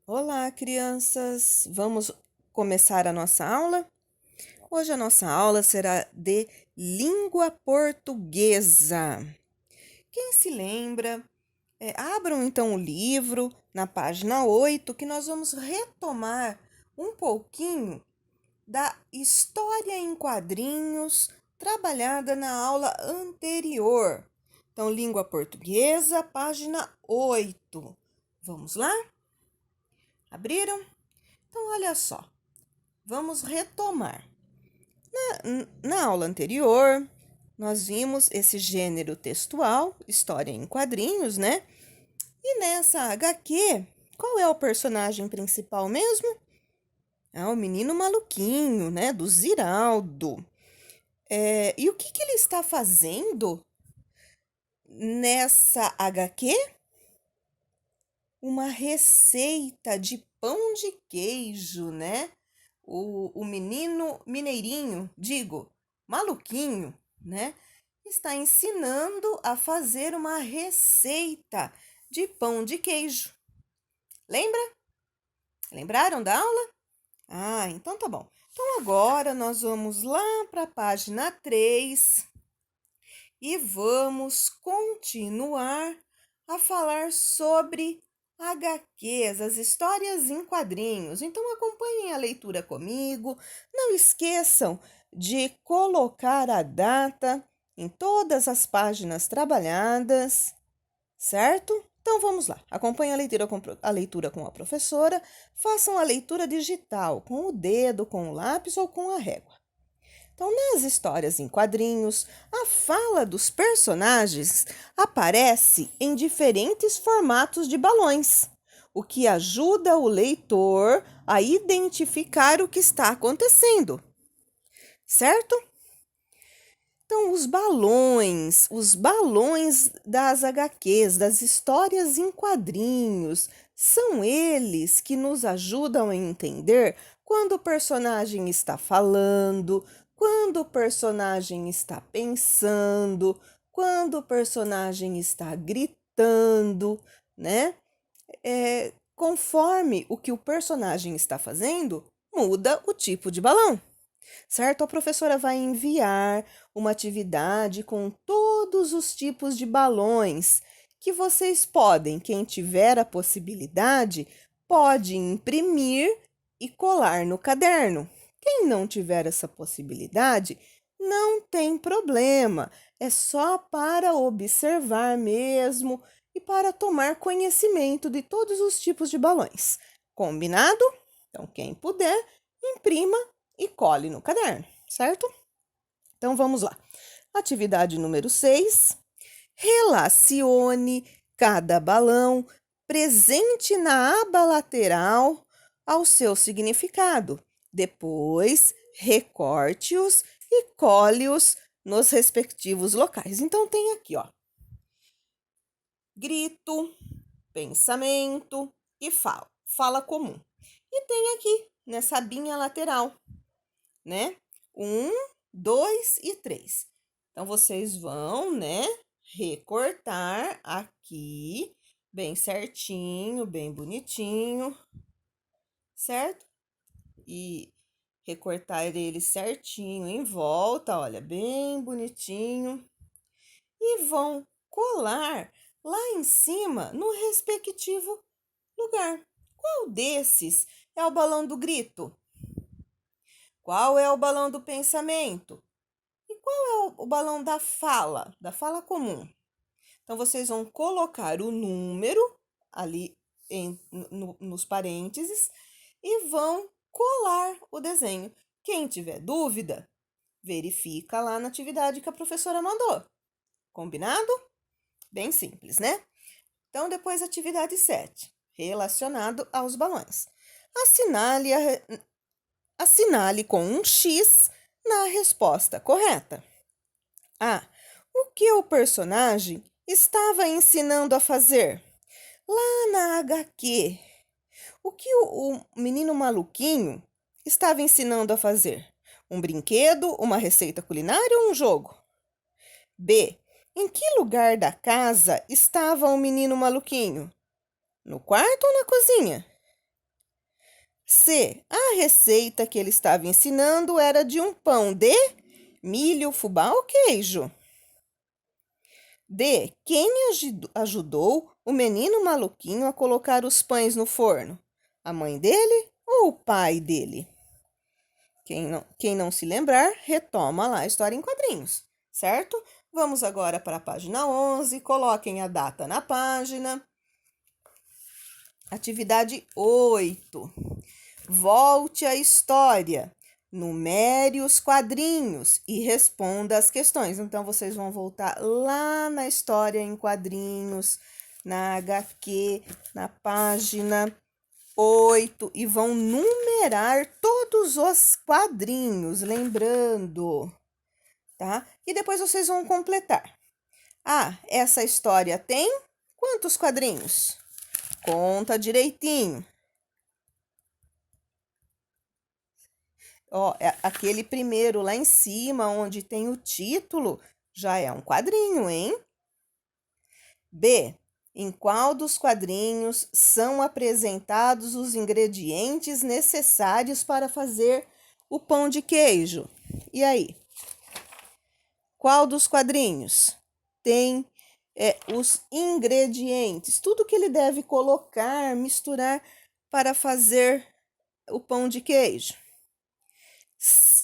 Olá, crianças! Vamos começar a nossa aula? Hoje a nossa aula será de língua portuguesa. Quem se lembra, abram então o livro na página 8, que nós vamos retomar um pouquinho da história em quadrinhos trabalhada na aula anterior. Então, língua portuguesa, página 8. Vamos lá? Abriram? Então, olha só. Vamos retomar. Na aula anterior, nós vimos esse gênero textual, história em quadrinhos, né? E nessa HQ, qual é o personagem principal mesmo? É o menino maluquinho, né? Do Ziraldo. E o que ele está fazendo nessa HQ? Uma receita de pão de queijo, né? O menino mineirinho, digo, maluquinho, né? Está ensinando a fazer uma receita de pão de queijo. Lembra? Lembraram da aula? Ah, então tá bom. Então agora nós vamos lá para a página 3 e vamos continuar a falar sobre HQs, as histórias em quadrinhos. Então acompanhem a leitura comigo. Não esqueçam de colocar a data em todas as páginas trabalhadas, certo? Então vamos lá. Acompanhem a leitura com a professora. Façam a leitura digital com o dedo, com o lápis ou com a régua. Então, nas histórias em quadrinhos, a fala dos personagens aparece em diferentes formatos de balões, o que ajuda o leitor a identificar o que está acontecendo, certo? Então, os balões das HQs, das histórias em quadrinhos, são eles que nos ajudam a entender quando o personagem está falando, quando o personagem está pensando, quando o personagem está gritando, né? Conforme o que o personagem está fazendo, muda o tipo de balão, certo? A professora vai enviar uma atividade com todos os tipos de balões que vocês podem, quem tiver a possibilidade, pode imprimir e colar no caderno. Quem não tiver essa possibilidade, não tem problema, é só para observar mesmo e para tomar conhecimento de todos os tipos de balões. Combinado? Então, quem puder, imprima e cole no caderno, certo? Então vamos lá. Atividade número 6. Relacione cada balão presente na aba lateral ao seu significado. Depois, recorte-os e cole-os nos respectivos locais. Então tem aqui, ó, grito, pensamento e fala, fala comum. E tem aqui nessa abinha lateral, né? 1, 2 e 3. Então, vocês vão, né, recortar aqui bem certinho, bem bonitinho, certo? E recortar ele certinho em volta, olha, bem bonitinho. E vão colar lá em cima no respectivo lugar. Qual desses é o balão do grito? Qual é o balão do pensamento? E qual é o balão da fala comum? Então, vocês vão colocar o número ali nos parênteses e vão colar o desenho. Quem tiver dúvida, verifica lá na atividade que a professora mandou. Combinado? Bem simples, né? Então, depois, atividade 7, relacionado aos balões. Assinale, assinale com um X na resposta correta. A. O que o personagem estava ensinando a fazer? Lá na HQ, o que o menino maluquinho estava ensinando a fazer? Um brinquedo, uma receita culinária ou um jogo? B. Em que lugar da casa estava o menino maluquinho? No quarto ou na cozinha? C. A receita que ele estava ensinando era de um pão de milho, fubá ou queijo. D. Quem ajudou o menino maluquinho a colocar os pães no forno? A mãe dele ou o pai dele? Quem não se lembrar, retoma lá a história em quadrinhos, certo? Vamos agora para a página 11, coloquem a data na página. Atividade 8. Volte à história. Numere os quadrinhos e responda as questões. Então, vocês vão voltar lá na história em quadrinhos, na HQ, na página 8, e vão numerar todos os quadrinhos, lembrando, tá? E depois vocês vão completar. Ah, essa história tem quantos quadrinhos? Conta direitinho. Ó, aquele primeiro lá em cima, onde tem o título, já é um quadrinho, hein? B. Em qual dos quadrinhos são apresentados os ingredientes necessários para fazer o pão de queijo? E aí? Qual dos quadrinhos tem os ingredientes? Tudo que ele deve colocar, misturar para fazer o pão de queijo.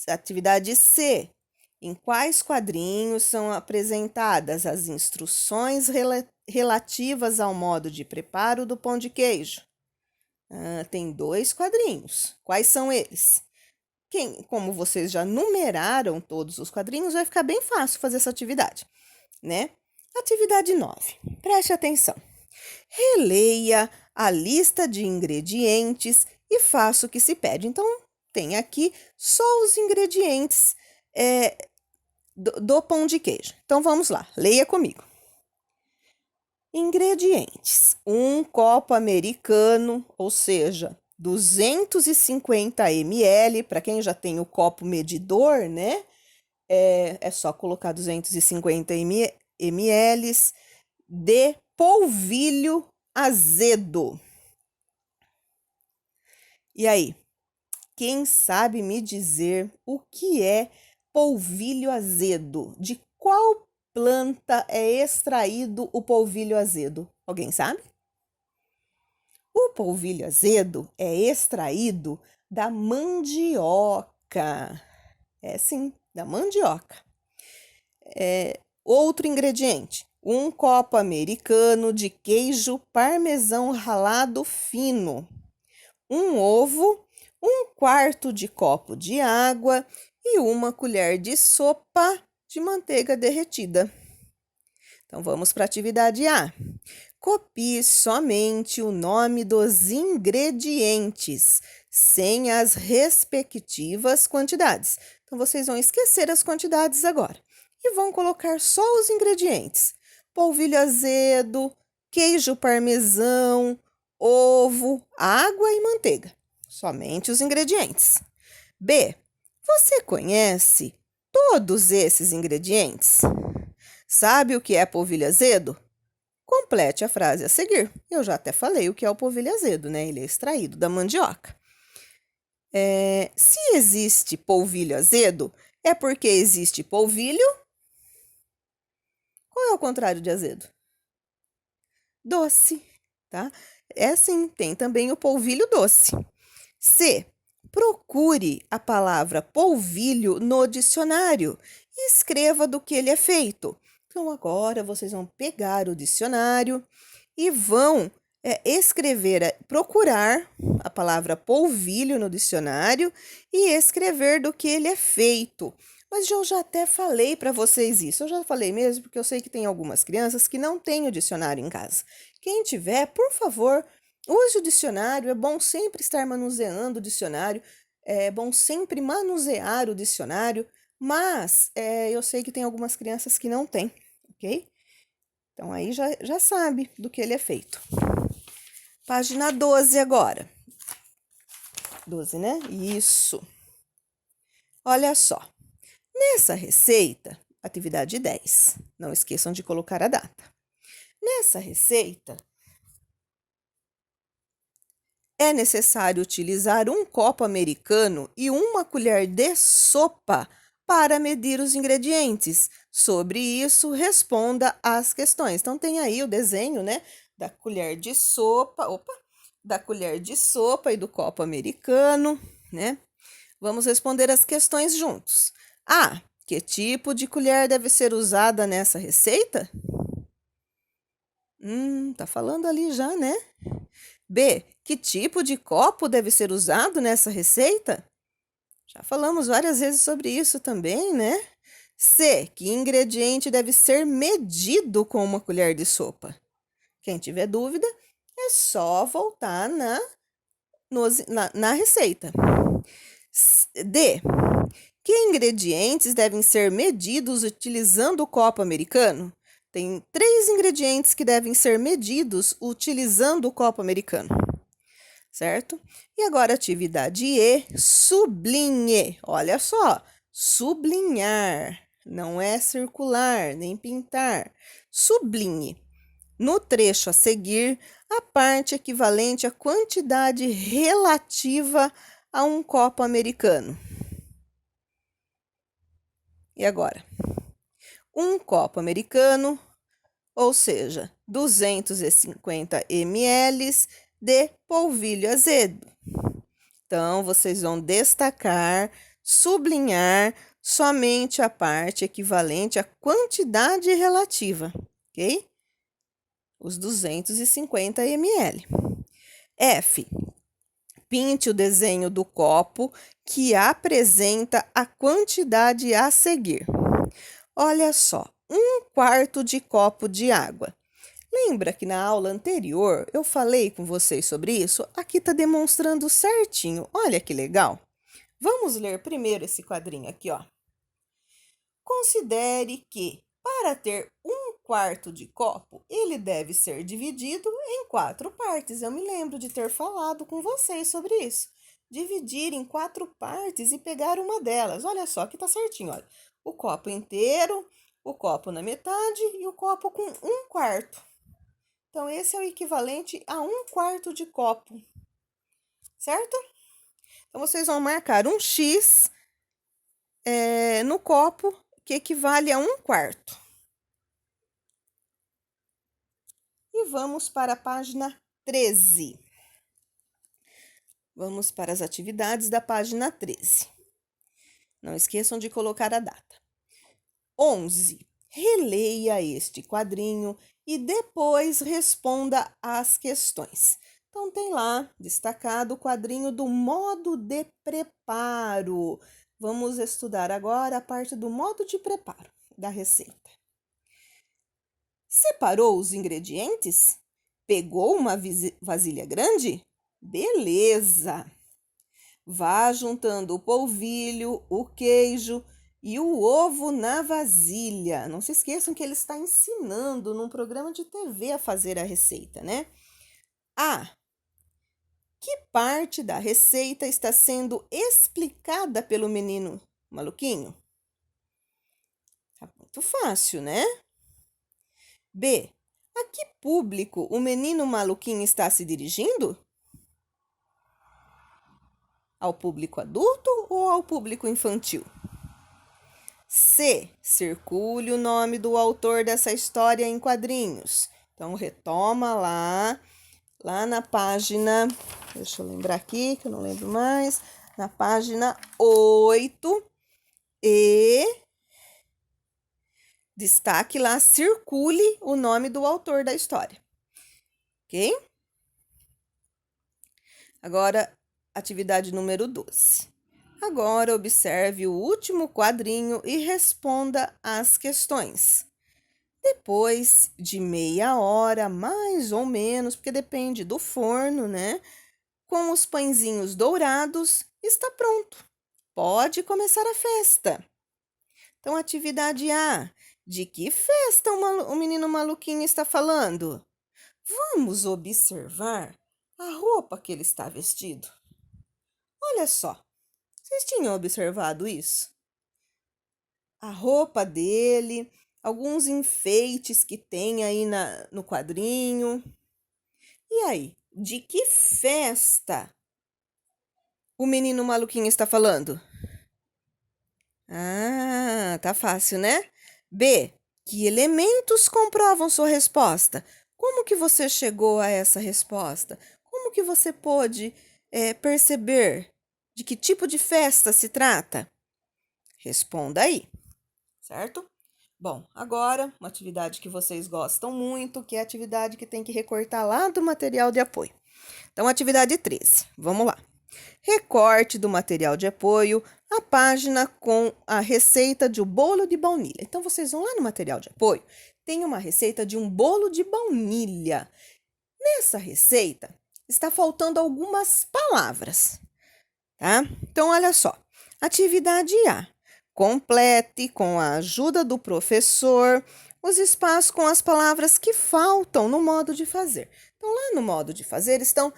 Atividade C. Em quais quadrinhos são apresentadas as instruções relativas ao modo de preparo do pão de queijo? Tem 2 quadrinhos. Quais são eles? Como vocês já numeraram todos os quadrinhos, vai ficar bem fácil fazer essa atividade, né? Atividade 9. Preste atenção. Releia a lista de ingredientes e faça o que se pede. Então, tem aqui só os ingredientes do pão de queijo. Então, vamos lá, leia comigo. Ingredientes: 1 copo americano, ou seja, 250 ml. Para quem já tem o copo medidor, né? É só colocar 250 ml de polvilho azedo. E aí? Quem sabe me dizer o que é polvilho azedo? De qual planta é extraído o polvilho azedo? Alguém sabe? O polvilho azedo é extraído da mandioca. É sim, da mandioca. Outro ingrediente: 1 copo americano de queijo parmesão ralado fino, 1 ovo, 1/4 de copo de água e 1 colher de sopa de manteiga derretida. Então, vamos para a atividade A. Copie somente o nome dos ingredientes, sem as respectivas quantidades. Então, vocês vão esquecer as quantidades agora e vão colocar só os ingredientes: polvilho azedo, queijo parmesão, ovo, água e manteiga. Somente os ingredientes. B. Você conhece todos esses ingredientes? Sabe o que é polvilho azedo? Complete a frase a seguir. Eu já até falei o que é o polvilho azedo, né? Ele é extraído da mandioca. Se existe polvilho azedo, é porque existe polvilho. Qual é o contrário de azedo? Doce, tá? É sim, tem também o polvilho doce. C. Procure a palavra polvilho no dicionário e escreva do que ele é feito. Então, agora vocês vão pegar o dicionário e vão procurar a palavra polvilho no dicionário e escrever do que ele é feito. Mas eu já até falei para vocês isso. Eu já falei mesmo, porque eu sei que tem algumas crianças que não têm o dicionário em casa. Quem tiver, por favor, use o dicionário. É bom sempre estar manuseando o dicionário. É bom sempre manusear o dicionário. Mas eu sei que tem algumas crianças que não têm, ok? Então, aí já sabe do que ele é feito. Página 12 agora. 12, né? Isso. Olha só. Nessa receita, atividade 10. Não esqueçam de colocar a data. Nessa receita, É necessário utilizar um copo americano e uma colher de sopa para medir os ingredientes. Sobre isso, responda às questões. Então, tem aí o desenho, né, da colher de sopa, da colher de sopa e do copo americano, né? Vamos responder as questões juntos. A. Que tipo de colher deve ser usada nessa receita? Tá falando ali já, né? B. Que tipo de copo deve ser usado nessa receita? Já falamos várias vezes sobre isso também, né? C. Que ingrediente deve ser medido com uma colher de sopa? Quem tiver dúvida, é só voltar na receita. D. Que ingredientes devem ser medidos utilizando o copo americano? Tem 3 ingredientes que devem ser medidos utilizando o copo americano, certo? E agora, atividade E, sublinhe. Olha só, sublinhar. Não é circular, nem pintar. Sublinhe. No trecho a seguir, a parte equivalente à quantidade relativa a um copo americano. E agora? Um copo americano, ou seja, 250 ml de polvilho azedo. Então, vocês vão destacar, sublinhar somente a parte equivalente à quantidade relativa, ok? Os 250 ml. F. Pinte o desenho do copo que apresenta a quantidade a seguir. Olha só, 1/4 de copo de água. Lembra que na aula anterior eu falei com vocês sobre isso? Aqui está demonstrando certinho. Olha que legal. Vamos ler primeiro esse quadrinho aqui, ó. Considere que, para ter 1/4 de copo, ele deve ser dividido em 4 partes. Eu me lembro de ter falado com vocês sobre isso. Dividir em 4 partes e pegar uma delas. Olha só, aqui tá certinho, olha. O copo inteiro, o copo na metade e o copo com 1/4. Então, esse é o equivalente a 1/4 de copo, certo? Então, vocês vão marcar um X no copo, que equivale a 1/4. E vamos para a página 13. Vamos para as atividades da página 13. Não esqueçam de colocar a data. 11. Releia este quadrinho e depois responda às questões. Então, tem lá destacado o quadrinho do modo de preparo. Vamos estudar agora a parte do modo de preparo da receita. Separou os ingredientes? Pegou uma vasilha grande? Beleza! Vá juntando o polvilho, o queijo e o ovo na vasilha. Não se esqueçam que ele está ensinando num programa de TV a fazer a receita, né? A. Que parte da receita está sendo explicada pelo menino maluquinho? Tá muito fácil, né? B. A que público o menino maluquinho está se dirigindo? Ao público adulto ou ao público infantil? C. Circule o nome do autor dessa história em quadrinhos. Então, retoma lá na página, deixa eu lembrar aqui, que eu não lembro mais, na página 8 e destaque lá, circule o nome do autor da história, ok? Agora, atividade número 12. Agora, observe o último quadrinho e responda às questões. Depois de meia hora, mais ou menos, porque depende do forno, né? Com os pãezinhos dourados, está pronto. Pode começar a festa. Então, atividade A. De que festa o menino maluquinho está falando? Vamos observar a roupa que ele está vestido. Olha só, vocês tinham observado isso? A roupa dele, alguns enfeites que tem aí no quadrinho. E aí, De que festa o menino maluquinho está falando? Ah, tá fácil, né? B. Que elementos comprovam sua resposta? Como que você chegou a essa resposta? Como que você pôde perceber de que tipo de festa se trata? Responda aí, certo? Bom, agora uma atividade que vocês gostam muito, que é a atividade que tem que recortar lá do material de apoio. Então, atividade 13. Vamos lá. Recorte do material de apoio a página com a receita de um bolo de baunilha. Então, vocês vão lá no material de apoio, tem uma receita de um bolo de baunilha. Nessa receita, está faltando algumas palavras, tá? Então, olha só. Atividade A. Complete, com a ajuda do professor, os espaços com as palavras que faltam no modo de fazer. Então, lá no modo de fazer estão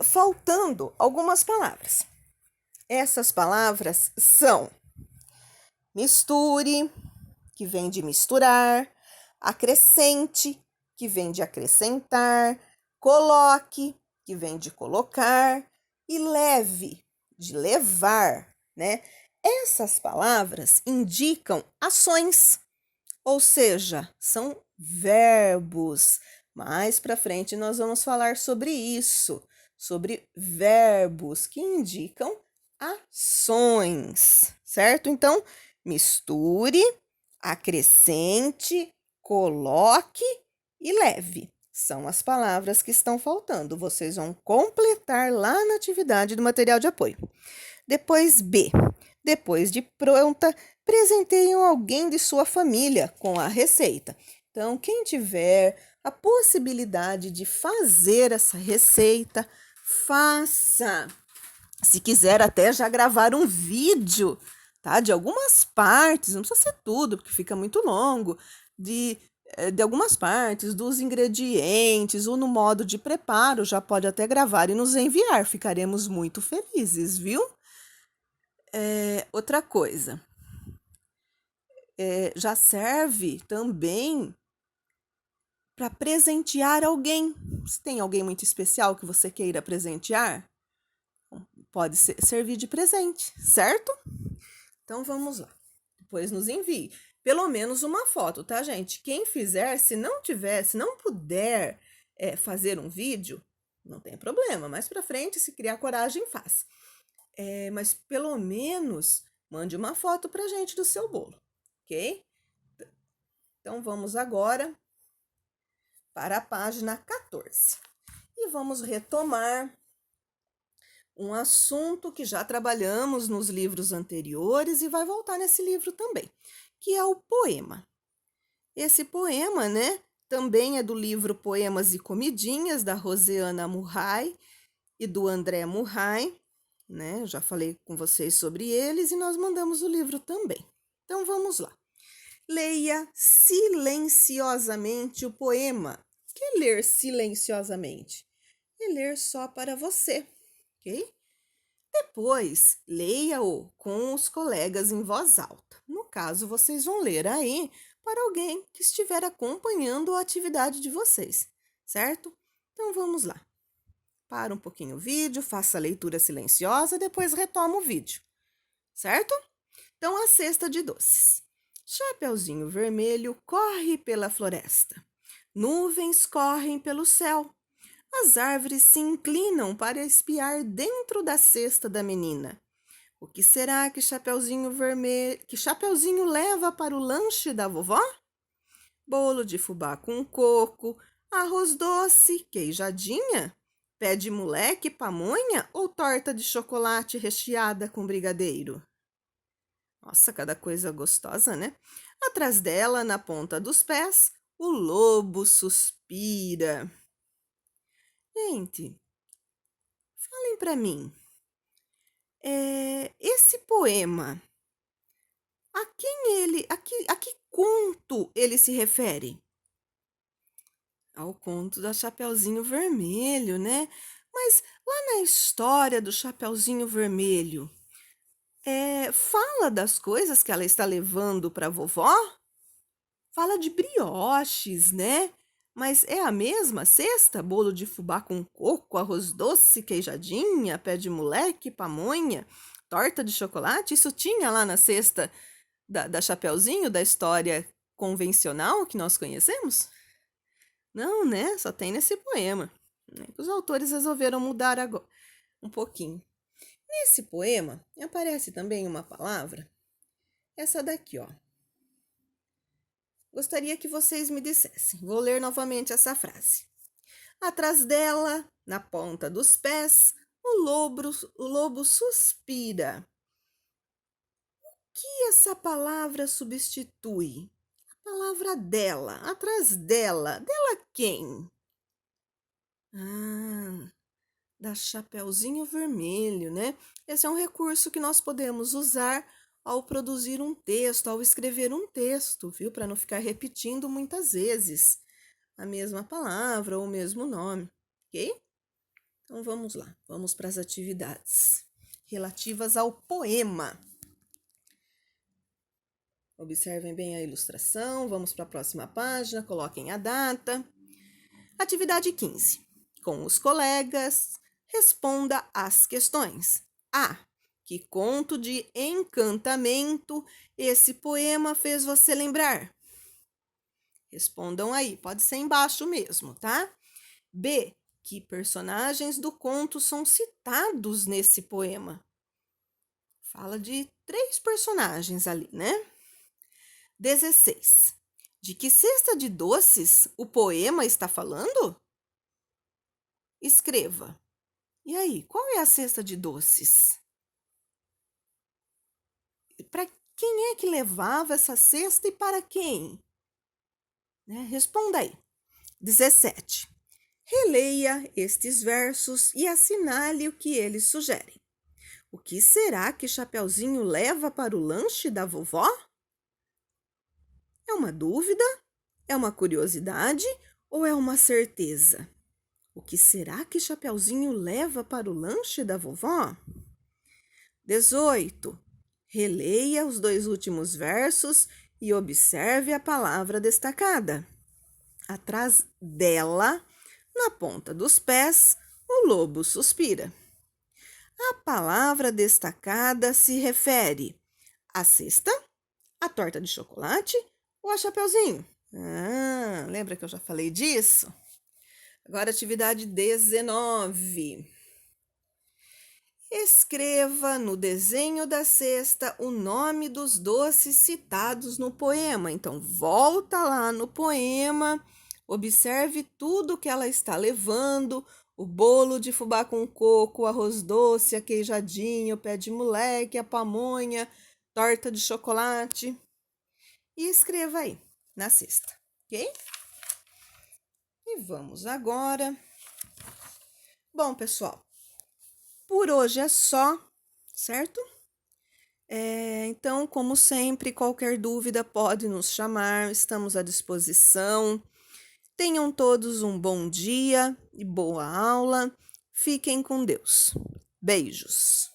faltando algumas palavras. Essas palavras são misture, que vem de misturar, acrescente, que vem de acrescentar, coloque, que vem de colocar, e leve, de levar, né? Essas palavras indicam ações, ou seja, são verbos. Mais para frente nós vamos falar sobre isso, sobre verbos que indicam ações, certo? Então, misture, acrescente, coloque e leve. São as palavras que estão faltando. Vocês vão completar lá na atividade do material de apoio. Depois, B. Depois de pronta, presenteiam alguém de sua família com a receita. Então, quem tiver a possibilidade de fazer essa receita, faça. Se quiser até já gravar um vídeo, tá? De algumas partes, não precisa ser tudo, porque fica muito longo, de algumas partes, dos ingredientes, ou no modo de preparo, já pode até gravar e nos enviar. Ficaremos muito felizes, viu? Outra coisa, já serve também para presentear alguém. Se tem alguém muito especial que você queira presentear, pode servir de presente, certo? Então vamos lá. Depois nos envie pelo menos uma foto, tá, gente? Quem fizer, se não puder fazer um vídeo, não tem problema. Mais para frente, se criar coragem, faz. Mas pelo menos mande uma foto pra gente do seu bolo, ok? Então vamos agora para a página 14 e vamos retomar um assunto que já trabalhamos nos livros anteriores e vai voltar nesse livro também, que é o poema. Esse poema, né, também é do livro Poemas e Comidinhas, da Rosiana Murray e do André Murray, né? Eu já falei com vocês sobre eles e nós mandamos o livro também. Então vamos lá. Leia silenciosamente o poema. O que é ler silenciosamente? É ler só para você, ok? Depois, leia-o com os colegas em voz alta. No caso, vocês vão ler aí para alguém que estiver acompanhando a atividade de vocês, certo? Então vamos lá. Para um pouquinho o vídeo, faça a leitura silenciosa, depois retoma o vídeo, certo? Então, a cesta de doces. Chapeuzinho Vermelho corre pela floresta. Nuvens correm pelo céu. As árvores se inclinam para espiar dentro da cesta da menina. O que será que Chapeuzinho leva para o lanche da vovó? Bolo de fubá com coco, arroz doce, queijadinha, pé de moleque, pamonha ou torta de chocolate recheada com brigadeiro? Nossa, cada coisa gostosa, né? Atrás dela, na ponta dos pés, o lobo suspira. Gente, falem para mim, esse poema, a que conto ele se refere? Ao conto da Chapeuzinho Vermelho, né? Mas lá na história do Chapeuzinho Vermelho, fala das coisas que ela está levando para a vovó? Fala de brioches, né? Mas é a mesma cesta? Bolo de fubá com coco, arroz doce, queijadinha, pé de moleque, pamonha, torta de chocolate? Isso tinha lá na cesta da Chapeuzinho, da história convencional que nós conhecemos? Não, né? Só tem nesse poema. Né? Os autores resolveram mudar agora um pouquinho. Nesse poema aparece também uma palavra, essa daqui, ó. Gostaria que vocês me dissessem. Vou ler novamente essa frase. Atrás dela, na ponta dos pés, o lobo suspira. O que essa palavra substitui? A palavra dela, atrás dela. Dela quem? Da Chapeuzinho Vermelho, né? Esse é um recurso que nós podemos usar ao produzir um texto, ao escrever um texto, viu? Para não ficar repetindo muitas vezes a mesma palavra ou o mesmo nome, ok? Então vamos lá, vamos para as atividades relativas ao poema. Observem bem a ilustração, vamos para a próxima página, coloquem a data. Atividade 15. Com os colegas, responda às questões. A. Que conto de encantamento esse poema fez você lembrar? Respondam aí, pode ser embaixo mesmo, tá? B. Que personagens do conto são citados nesse poema? Fala de 3 personagens ali, né? 16. De que cesta de doces o poema está falando? Escreva. E aí, qual é a cesta de doces? Para quem é que levava essa cesta e para quem? Né? Responda aí. 17. Releia estes versos e assinale o que eles sugerem. O que será que Chapeuzinho leva para o lanche da vovó? É uma dúvida? É uma curiosidade ou é uma certeza? O que será que Chapeuzinho leva para o lanche da vovó? 18. Releia os 2 últimos versos e observe a palavra destacada. Atrás dela, na ponta dos pés, o lobo suspira. A palavra destacada se refere à cesta, à torta de chocolate ou a Chapeuzinho? Lembra que eu já falei disso? Agora, atividade 19. Escreva no desenho da cesta o nome dos doces citados no poema. Então, volta lá no poema, observe tudo que ela está levando, o bolo de fubá com coco, o arroz doce, a queijadinha, o pé de moleque, a pamonha, torta de chocolate. E escreva aí na cesta, ok? E vamos agora. Bom, pessoal, por hoje é só, certo? Então, como sempre, qualquer dúvida pode nos chamar, estamos à disposição. Tenham todos um bom dia e boa aula. Fiquem com Deus. Beijos.